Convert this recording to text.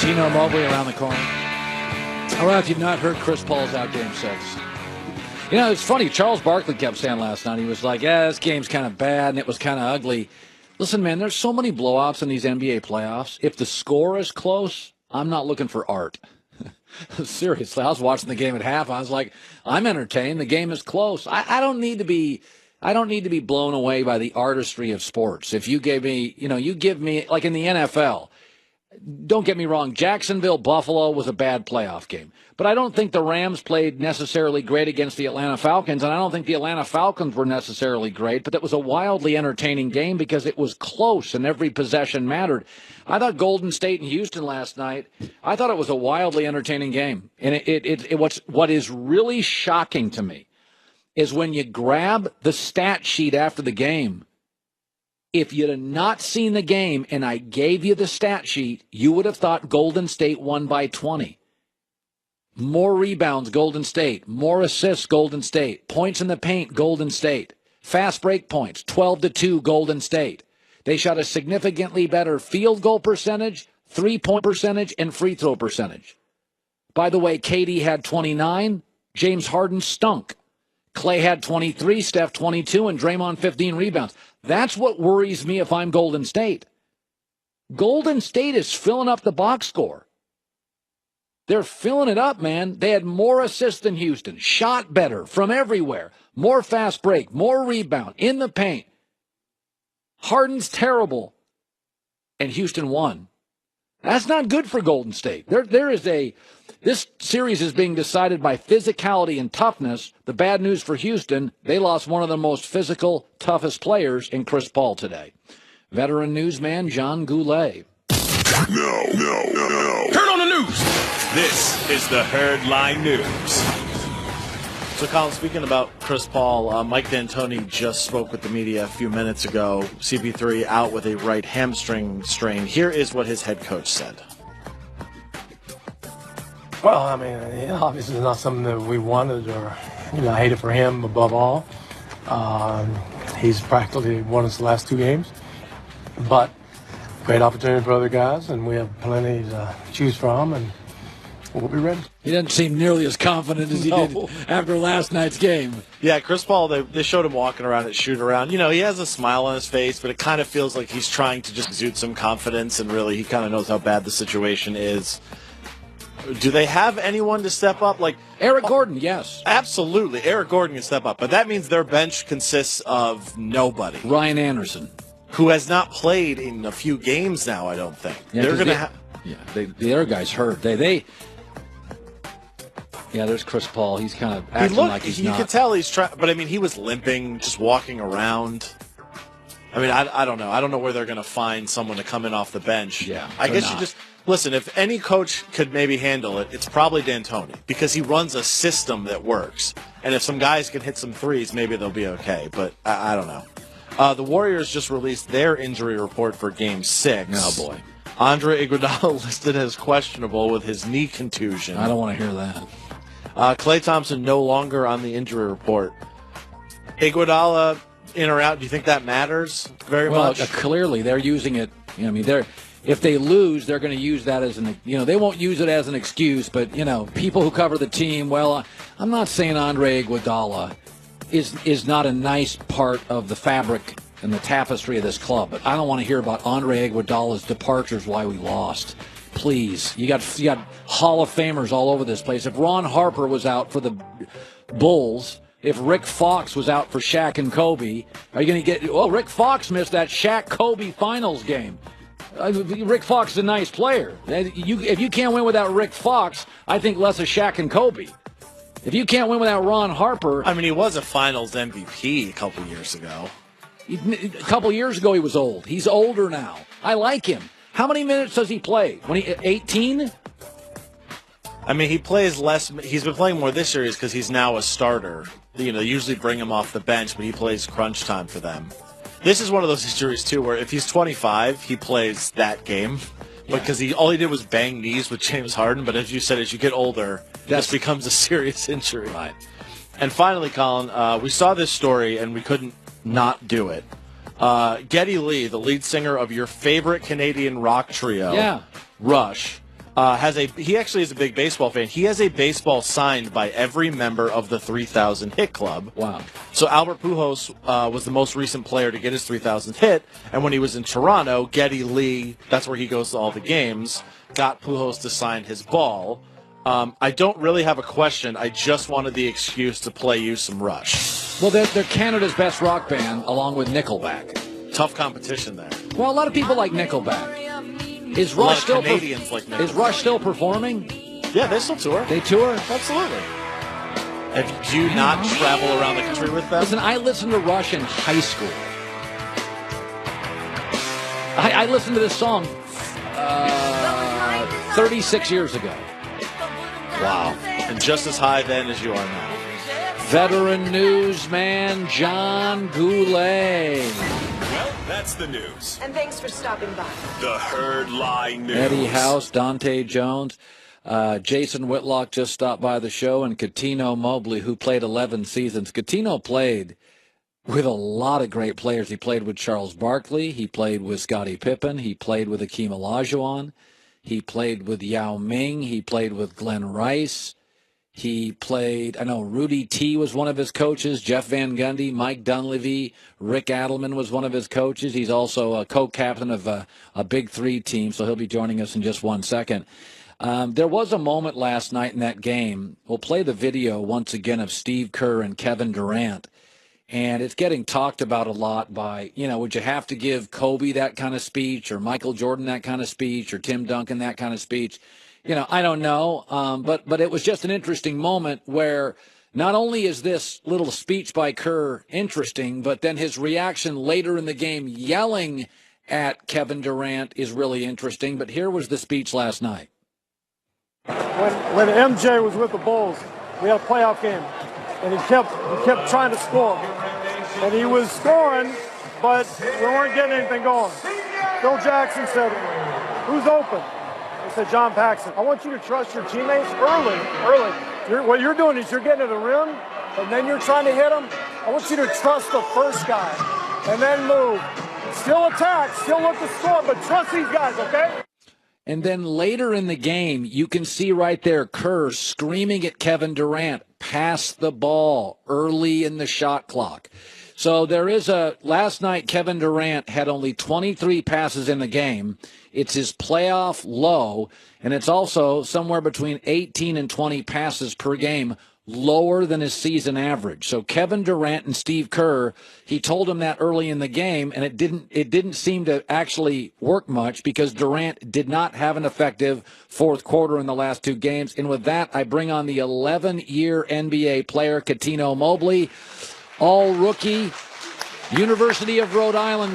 Gino Mobley around the corner. Well, if you've not heard, Chris Paul's out Game 6. You know, it's funny. Charles Barkley kept saying last night, he was like, yeah, this game's kind of bad, and it was kind of ugly. Listen, man, there's so many blowouts in these NBA playoffs. If the score is close, I'm not looking for art. Seriously, I was watching the game at half. I was like, I'm entertained. The game is close. I don't need to be blown away by the artistry of sports. If you gave me, you give me, like in the NFL, don't get me wrong, Jacksonville-Buffalo was a bad playoff game. But I don't think the Rams played necessarily great against the Atlanta Falcons, and I don't think the Atlanta Falcons were necessarily great, but it was a wildly entertaining game because it was close and every possession mattered. I thought Golden State and Houston last night, I thought it was a wildly entertaining game. And what is really shocking to me is when you grab the stat sheet after the game, if you'd have not seen the game and I gave you the stat sheet, you would have thought Golden State won by 20. More rebounds, Golden State. More assists, Golden State. Points in the paint, Golden State. Fast break points, 12-2, Golden State. They shot a significantly better field goal percentage, three-point percentage, and free throw percentage. By the way, KD had 29. James Harden stunk. Clay had 23, Steph 22, and Draymond 15 rebounds. That's what worries me if I'm Golden State. Golden State is filling up the box score. They're filling it up, man. They had more assists than Houston, shot better from everywhere, more fast break, more rebound, in the paint. Harden's terrible, and Houston won. That's not good for Golden State. This series is being decided by physicality and toughness. The bad news for Houston, they lost one of the most physical, toughest players in Chris Paul today. Veteran newsman John Goulet. No. Turn on the news. This is the Herdline News. So, Colin, speaking about Chris Paul, Mike D'Antoni just spoke with the media a few minutes ago. CP3 out with a right hamstring strain. Here is what his head coach said. Well, I mean, obviously it's not something that we wanted or, I hate it for him above all. He's practically won us the last two games. But great opportunity for other guys, and we have plenty to choose from, and we'll be ready. He doesn't seem nearly as confident as he did after last night's game. Yeah, Chris Paul, they showed him walking around at shoot-around. He has a smile on his face, but it kind of feels like he's trying to just exude some confidence, and really he kind of knows how bad the situation is. Do they have anyone to step up? Like Eric Gordon, yes. Absolutely. Eric Gordon can step up, but that means their bench consists of nobody. Ryan Anderson, who has not played in a few games now, I don't think. Yeah, they're going to have... Yeah, the other guy's hurt. Yeah, there's Chris Paul. He's kind of acting like he's not. You can tell he's trying, but I mean, he was limping, just walking around. I mean, I don't know. I don't know where they're going to find someone to come in off the bench. Yeah, I guess you just... Listen, if any coach could maybe handle it, it's probably D'Antoni, because he runs a system that works. And if some guys can hit some threes, maybe they'll be okay. But I don't know. The Warriors just released their injury report for Game 6. Oh, boy. Andre Iguodala listed as questionable with his knee contusion. I don't want to hear that. Klay Thompson no longer on the injury report. Iguodala in or out, do you think that matters very much? Clearly they're using it. If they lose, they're going to use that as they won't use it as an excuse, but, people who cover the team, I'm not saying Andre Iguodala is not a nice part of the fabric and the tapestry of this club, but I don't want to hear about Andre Iguodala's departures, why we lost. Please. You got Hall of Famers all over this place. If Ron Harper was out for the Bulls, if Rick Fox was out for Shaq and Kobe, are you going to get... Well, Rick Fox missed that Shaq-Kobe finals game. Rick Fox is a nice player. If you can't win without Rick Fox, I think less of Shaq and Kobe. If you can't win without Ron Harper... I mean, he was a finals MVP a couple years ago. A couple years ago, he was old. He's older now. I like him. How many minutes does he play? 18? I mean, he plays less. He's been playing more this series because he's now a starter. They usually bring him off the bench, but he plays crunch time for them. This is one of those injuries, too, where if he's 25, he plays that game. Because all he did was bang knees with James Harden. But as you said, as you get older, this becomes a serious injury. Right. And finally, Colin, we saw this story, and we couldn't not do it. Geddy Lee, the lead singer of your favorite Canadian rock trio, Rush, he actually is a big baseball fan. He has a baseball signed by every member of the 3,000 hit club. Wow. So Albert Pujols was the most recent player to get his 3,000th hit, and when he was in Toronto, Geddy Lee, that's where he goes to all the games, got Pujols to sign his ball. I don't really have a question. I just wanted the excuse to play you some Rush. Well, they're Canada's best rock band, along with Nickelback. Tough competition there. Well, a lot of people like Nickelback. Is A lot Rush of still Canadians like Nickelback. Is Rush still performing? Yeah, they still tour. They tour? Absolutely. Do you not travel around the country with them? Listen, I listened to Rush in high school. I listened to this song 36 years ago. Wow. And just as high then as you are now. Veteran newsman John Goulet. Well, that's the news. And thanks for stopping by. The Herd Lie News. Eddie House, Dante Jones, Jason Whitlock just stopped by the show, and Cuttino Mobley, who played 11 seasons. Cuttino played with a lot of great players. He played with Charles Barkley. He played with Scottie Pippen. He played with Akeem Olajuwon. He played with Yao Ming. He played with Glenn Rice. He played, Rudy T was one of his coaches, Jeff Van Gundy, Mike Dunleavy, Rick Adelman was one of his coaches. He's also a co-captain of a Big Three team, so he'll be joining us in just 1 second. There was a moment last night in that game. We'll play the video once again of Steve Kerr and Kevin Durant. And it's getting talked about a lot by, would you have to give Kobe that kind of speech, or Michael Jordan that kind of speech, or Tim Duncan that kind of speech? I don't know, but it was just an interesting moment where not only is this little speech by Kerr interesting, but then his reaction later in the game yelling at Kevin Durant is really interesting. But here was the speech last night. When MJ was with the Bulls, we had a playoff game, and he kept trying to score, and he was scoring, but we weren't getting anything going. Phil Jackson said, "Who's open?" I said, "John Paxson." I want you to trust your teammates early. What you're doing is you're getting to the rim, and then you're trying to hit them. I want you to trust the first guy, and then move. Still attack, still look to score, but trust these guys, okay? And then later in the game, you can see right there Kerr screaming at Kevin Durant, pass the ball early in the shot clock. So last night Kevin Durant had only 23 passes in the game. It's his playoff low, and it's also somewhere between 18 and 20 passes per game, lower than his season average. So Kevin Durant and Steve Kerr, he told him that early in the game, and it didn't seem to actually work much because Durant did not have an effective fourth quarter in the last two games. And with that, I bring on the 11-year NBA player, Cuttino Mobley, all rookie, University of Rhode Island guy.